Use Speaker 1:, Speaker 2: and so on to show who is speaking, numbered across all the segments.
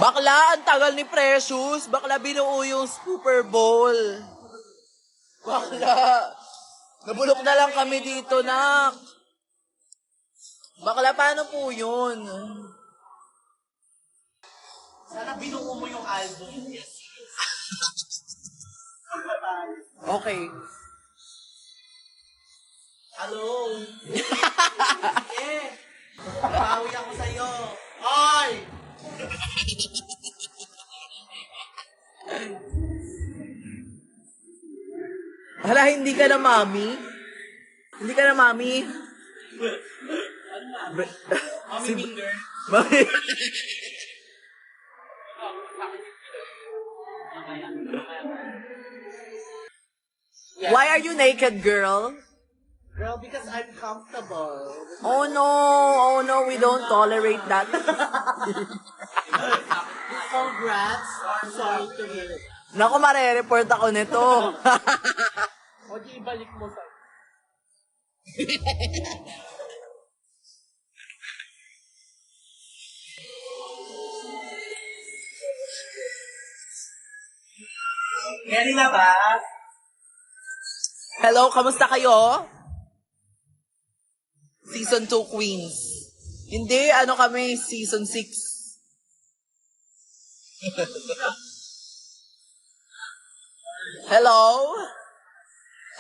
Speaker 1: Bakla, ang tagal ni Precious. Bakla, binuo yung Super Bowl. Bakla. Nabulok na lang kami dito, nak. Bakla, paano po yun? Sana binuo mo yung album. Okay. Hello. Eh, papawi ako sa'yo. Ay! Hala, hindi ka na mami? Hindi ka na mami? Mami finger? Mami. Why are you naked, girl?
Speaker 2: Girl, because I'm comfortable.
Speaker 1: Oh no, we don't tolerate that.
Speaker 2: Congrats. I'm sorry to hear it.
Speaker 1: Naku, marereport ako nito.
Speaker 2: O di ibalik mo sa...
Speaker 1: Ready na ba? Hello, kamusta kayo? Season 2 Queens. Hindi, ano kami, Season 6. Hello?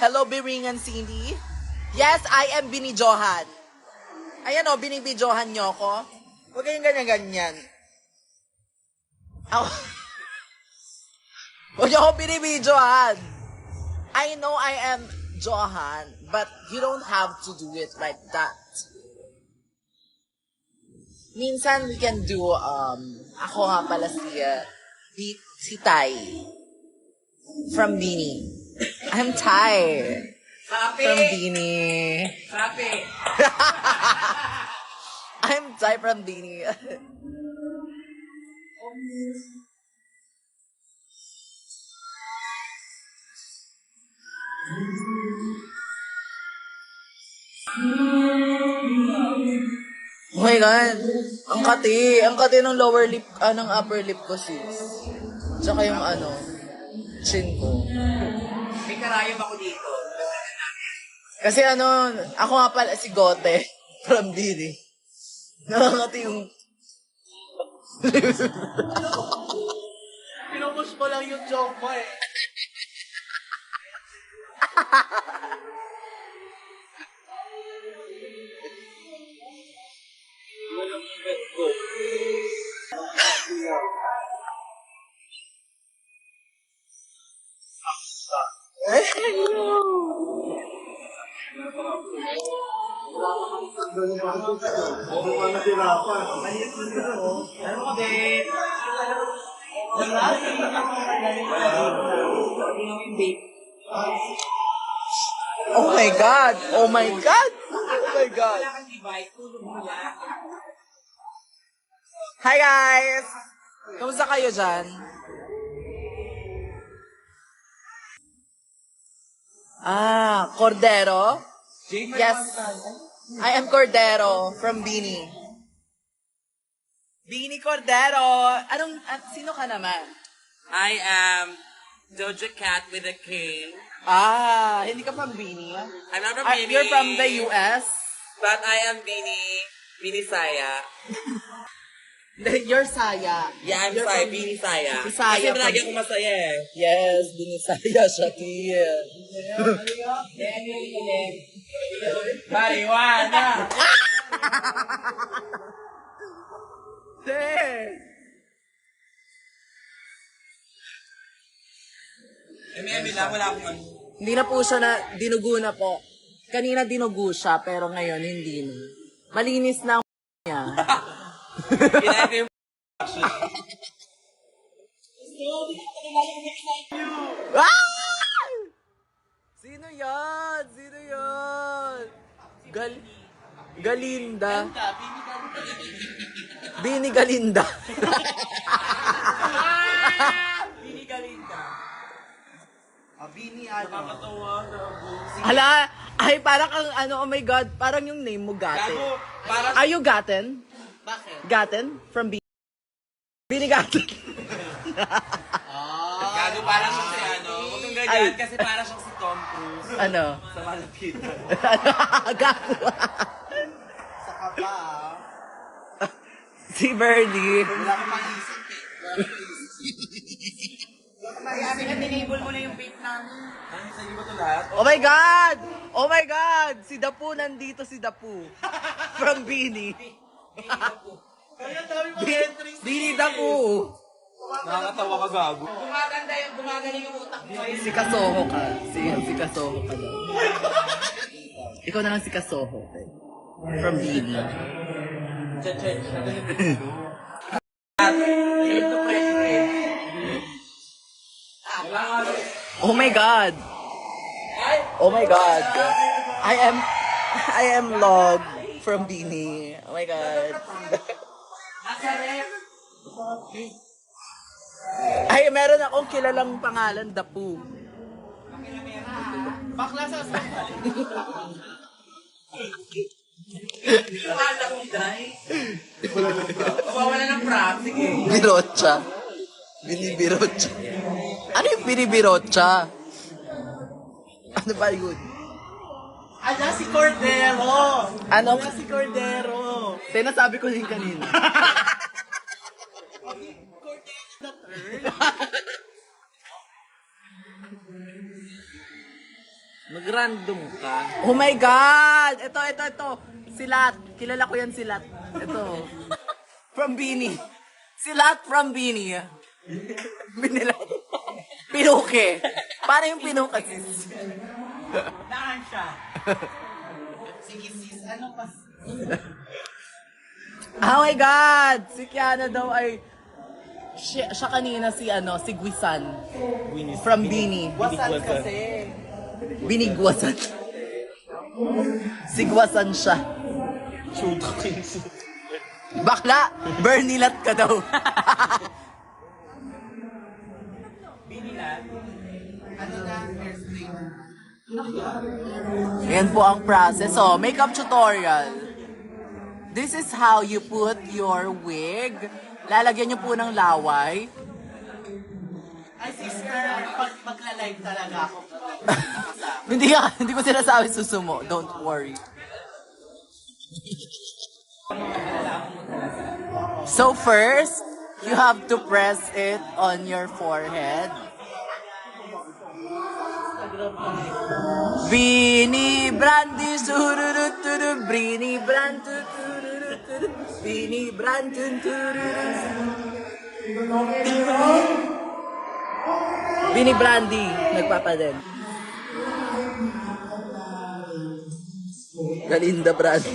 Speaker 1: Hello, Biringan Cindy? Yes, I am Bini Johan. Ayan o, binibidyohan nyo ko. Huwag kayong ganyan-ganyan. Ako. Huwag nyo ako binibidyohan. I know I am Johan, but you don't have to do it like that. Minsan we can do, ako nga pala si Tai. From Bini. I'm Tai. From Bini. I'm Tai from Bini. Oh my God. Ang kati ng lower lip, ng upper lip ko, sis. Tsaka yung chin ko.
Speaker 2: May karayom ako dito.
Speaker 1: Kasi ako nga pala si Gote from Didi. Nakakati yung...
Speaker 2: Pinupush ko lang yung joke mo eh.
Speaker 1: Oh my God! Oh my God! Oh my God! Hi guys! Kamusta kayo dyan? Cordero? Yes. I am Cordero from Bini. Bini Cordero. Sino ka naman?
Speaker 3: I am Doja Cat with a K.
Speaker 1: Ah, hindi ka from Bini?
Speaker 3: I'm not from
Speaker 1: Ah,
Speaker 3: Bini.
Speaker 1: you're from the US?
Speaker 3: But I am Bini Saya.
Speaker 1: You're Saya.
Speaker 3: Yeah, I'm
Speaker 1: You're
Speaker 3: Saya,
Speaker 1: from-
Speaker 3: Bini Saya.
Speaker 1: Si Saya
Speaker 3: Kasi lagi
Speaker 1: from-
Speaker 3: ako masaya eh.
Speaker 1: Yes, Binisaya siya, Tia.
Speaker 3: Marijuana! Emi lang, wala akong ano.
Speaker 1: Hindi na po siya na, dinugo na po. Kanina dinugo siya, pero ngayon hindi na. Malinis na ang niya.
Speaker 3: Kinain ko yung
Speaker 1: Ah! Sino yan? Sino yan? Galinda. Bini Galinda.
Speaker 2: Bini Galinda. Bini ano?
Speaker 1: Hala, ay parang ang ano, oh my God, parang yung name mo, Gaten.
Speaker 3: Gago, parang
Speaker 1: Are you Gaten?
Speaker 2: Bakit?
Speaker 1: Gaten? From Bini? Bini Gaten.
Speaker 3: gago, parang siyang si ano. Huwag kang ganyan kasi parang siyang si Tom Cruise.
Speaker 1: Ano?
Speaker 3: Sa malapitan.
Speaker 1: Gago.
Speaker 2: Saka pa.
Speaker 1: Si Bernie.
Speaker 2: Wala akong maisip eh. Kasi tinable mo na yung bait namin.
Speaker 3: Ano, sa ba ito lahat?
Speaker 1: Oh my God! Oh my God! Si Dapu nandito, si Dapu. From Bini.
Speaker 2: Kaya dami mga entries.
Speaker 1: Bini Dapu.
Speaker 3: Nakakatawa ka gago.
Speaker 2: Gumagaling yung utak mo.
Speaker 1: Si Kasoho ka. Si Kasoho ka daw. Ikaw na lang si Kasoho. From Bini. Oh my God! Oh my God! I am Log from Bini. Oh my God. Ay, meron akong kilalang pangalan, Dapu.
Speaker 2: Bakla sa
Speaker 3: Akala ko dahil. Mawawala ng prank. Sige.
Speaker 1: Birocha. Binibirocha. Ano yung binibirocha? Ano ba yun?
Speaker 2: Ala si Cordero!
Speaker 1: Ano?
Speaker 2: Ala si Cordero!
Speaker 1: Sinasabi ko din kanina.
Speaker 3: Mag-random ka.
Speaker 1: Oh my God! Ito. Silat. Kilala ko yan, Silat. Ito. From Bini. Silat from Bini. Binilat. Pinuke. Paano yung pinuke, sis?
Speaker 2: Naan siya? Sige sis, ano pa?
Speaker 1: Oh my God! Si Kiana daw ay... Siya kanina si Gwisan. From Bini.
Speaker 2: Wasan kasi.
Speaker 1: Binigwasan. Sigwasan siya. Bakla! Bernilat ka daw.
Speaker 2: Ano na? Hairspray.
Speaker 1: Yan po ang process. So, makeup tutorial. This is how you put your wig. Lalagyan nyo po ng laway.
Speaker 2: Ay sister, pag magla-live talaga ako.
Speaker 1: Hindi ko sinasabi susumo. Don't worry. So first, you have to press it on your forehead. Bini Brandy sururuturu, Bini Brandy tururuturu, Bini Brandy tururuturu. Bini Brandy, nagpapadel. Galinda Brandy.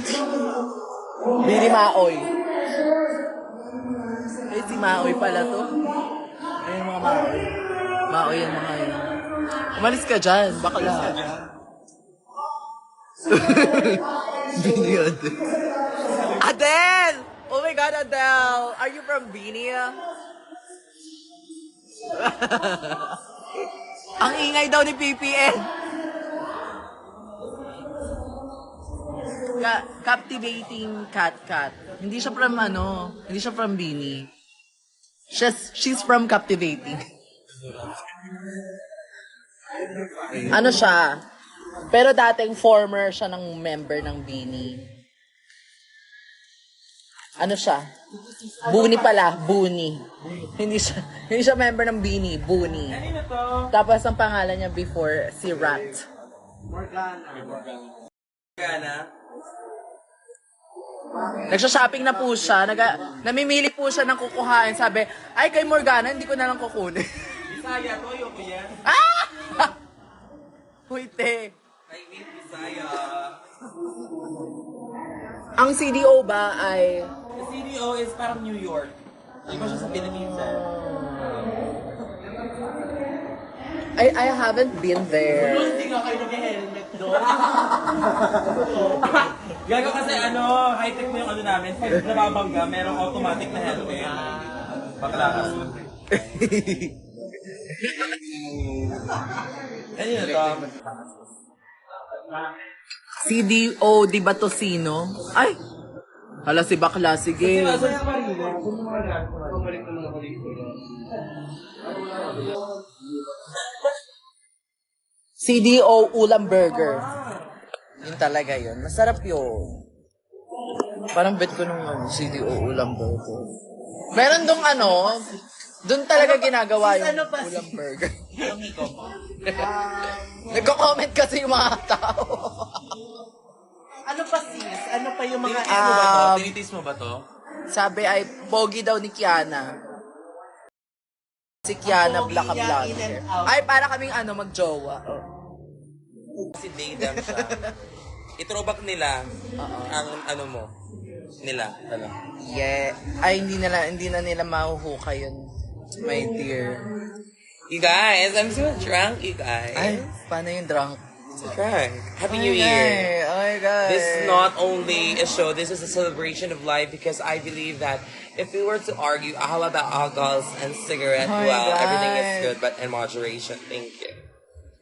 Speaker 1: Bini Maoy. Eh, si Maoy pala to. Ayun mga Maoy. Maoy yung mga yun. Umalis ka dyan, bakla. Bini Adele. Adele! Oh my God, Adele! Are you from Bini? Ang ingay daw ni PPN. Captivating cat. Hindi siya from hindi siya from Bini. She's from Captivating. Ano siya? Pero dating former siya ng member ng Bini. Ano siya? Buni pala, Buni. Hindi siya member ng Bini, Buni.
Speaker 3: Kanino to?
Speaker 1: Tapos ang pangalan niya before, si Rat.
Speaker 3: Gana?
Speaker 1: Nagsha-shopping na po siya. Namimili po siya ng kukuhain. Sabi, ay kay Morgana, hindi ko na lang kukunin.
Speaker 3: Bisaya to, yung ko yan.
Speaker 1: Ah! Huite.
Speaker 3: I mean, Bisaya.
Speaker 1: Ang CDO ba ay...
Speaker 3: The CDO is parang New York. Iba siya sa Philippines eh.
Speaker 1: I haven't been there.
Speaker 2: Hindi nga kayo nag-helmet doon.
Speaker 3: Gago kasi high-tech mo yung namin. Pag nababangga, merong automatic na helmet. Paklakas. Kanino to?
Speaker 1: CDO di Batosino? Ay! Hala si bakla, sige.
Speaker 3: Saan yung marina? Kung mga gano'n, pabalik ko mga dito.
Speaker 1: CDO Ulam Burger. Yun talaga yun. Masarap yun. Parang bet ko nung CDO Ulam Burger. Meron dong dun talaga ginagawa yung
Speaker 2: Ano pa,
Speaker 1: Ulam Burger.
Speaker 3: Yung hiko mo.
Speaker 1: Nagko-comment kasi yung mga tao.
Speaker 2: Ano pa sis? Ano pa yung mga...
Speaker 3: Tinitis mo ba to? Tinitis mo ba to?
Speaker 1: Sabi ay, pogi daw ni Kiana. Si Kiana,
Speaker 2: Pogi
Speaker 1: black
Speaker 2: niya,
Speaker 1: blonde
Speaker 2: in and
Speaker 1: hair.
Speaker 2: out.
Speaker 1: Ay, para kaming magjowa. Oh.
Speaker 3: Kasi Daydam siya. I-throwback nila ang mo. Nila.
Speaker 1: Yeah. Ay, hindi na nila mahuhukay yun. My dear.
Speaker 3: You guys, I'm so drunk, you guys.
Speaker 1: Ay, paano yung drunk?
Speaker 3: So drunk. Happy
Speaker 1: Oh
Speaker 3: New
Speaker 1: my
Speaker 3: Year.
Speaker 1: God. Oh my God.
Speaker 3: This is not only a show, this is a celebration of life because I believe that if we were to argue all about alcohol and cigarette,
Speaker 1: Oh my
Speaker 3: well,
Speaker 1: God.
Speaker 3: everything is good, but in moderation. Thank you.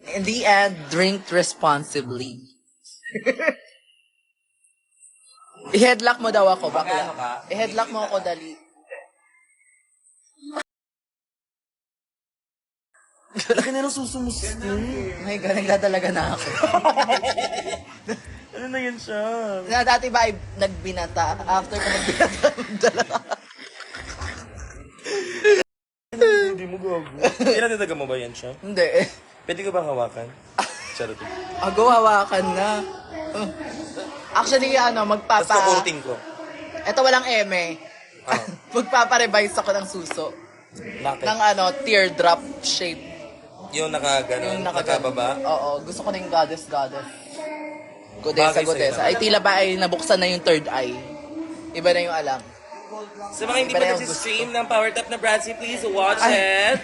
Speaker 1: In the end, drink responsibly. I-headlock mo daw ako,
Speaker 3: Magkano ka?
Speaker 1: bakla. I-headlock mo ako, dali.
Speaker 3: Laki na ng suso mo, sister.
Speaker 1: Oh my God, nagdadalaga na ako.
Speaker 3: Ano na yan siya?
Speaker 1: Na dati ba ay nagbinata? After ko nagbinata, dalawa.
Speaker 3: Hindi mo gago. Pinatataga mo ba yan siya?
Speaker 1: Hindi.
Speaker 3: Pwede ko bang hawakan? Charot.
Speaker 1: Ako, hawakan na. Actually,
Speaker 3: Tapos kukurting ko.
Speaker 1: Ito walang eme.
Speaker 3: Ah.
Speaker 1: Magpaparevise ako ng suso.
Speaker 3: Bakit?
Speaker 1: Ng teardrop shape.
Speaker 3: Yung nakaganon, nakababa?
Speaker 1: Oo, gusto ko na yung goddess. Godesa,
Speaker 3: Bagay sa'yo
Speaker 1: godesa.
Speaker 3: naman.
Speaker 1: Ay, tila ba ay nabuksan na yung third eye. Iba na yung alam.
Speaker 3: Sa mga hindi
Speaker 1: Iba
Speaker 3: pa
Speaker 1: na yung
Speaker 3: nag-stream ng Power Tap na Bradley, please watch it.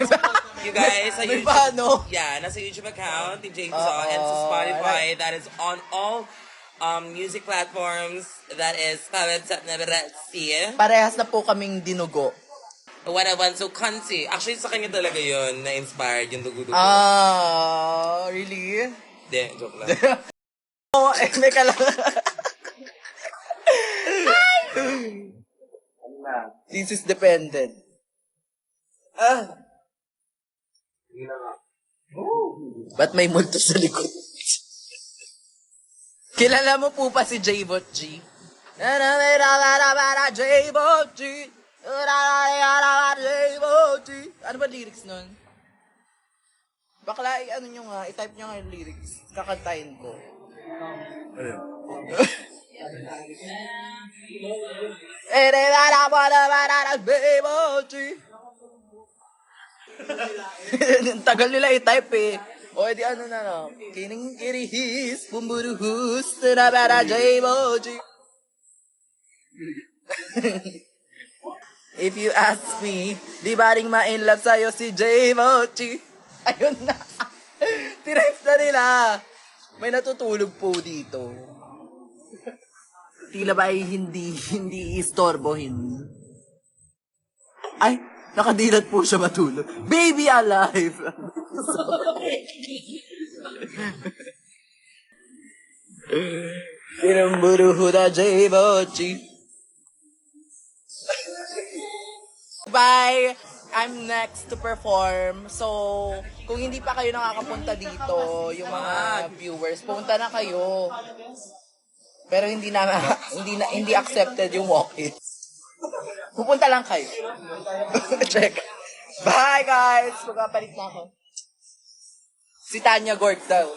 Speaker 3: You guys, sa
Speaker 1: May
Speaker 3: YouTube.
Speaker 1: paano?
Speaker 3: Yeah, nasa YouTube account ni James
Speaker 1: Oo,
Speaker 3: and sa Spotify.
Speaker 1: right.
Speaker 3: That is on all music platforms. That is Power Tap na Bradley.
Speaker 1: Parehas na po kaming dinugo.
Speaker 3: What I want so cunty. Actually, sa kanya talaga yun, na-inspired yung dugo-dugo.
Speaker 1: Really?
Speaker 3: Hindi, joke lang.
Speaker 1: Oo, eme ka lang. This is dependent. Ba't may multo sa likod? Kilala mo po pa si J-Bot G? J-Bot G. Ano ba lyrics nun? Bakla, nyo nga, i-type nyo nga yung lyrics. Kakantahin ko. Tagal nila i-type eh. O, edi na lang. Kining kirihis, bumburuhus, tinabara J-Boji. If you ask me, di ba ring ma-in-love sa'yo si J-Boji? Ayun na. Tiref na nila. May natutulog po dito. Tila ba ay hindi istorbohin? Ay, nakadilat po siya matulog. Baby alive! Pinamburuho na J-Bochi. Bye! I'm next to perform. So, kung hindi pa kayo nakakapunta dito, yung mga viewers, pumunta na kayo. Pero hindi accepted yung walk-ins. Pupunta lang kayo. Check. Bye guys! Magpapalit na ako. Si Tanya Gort daw.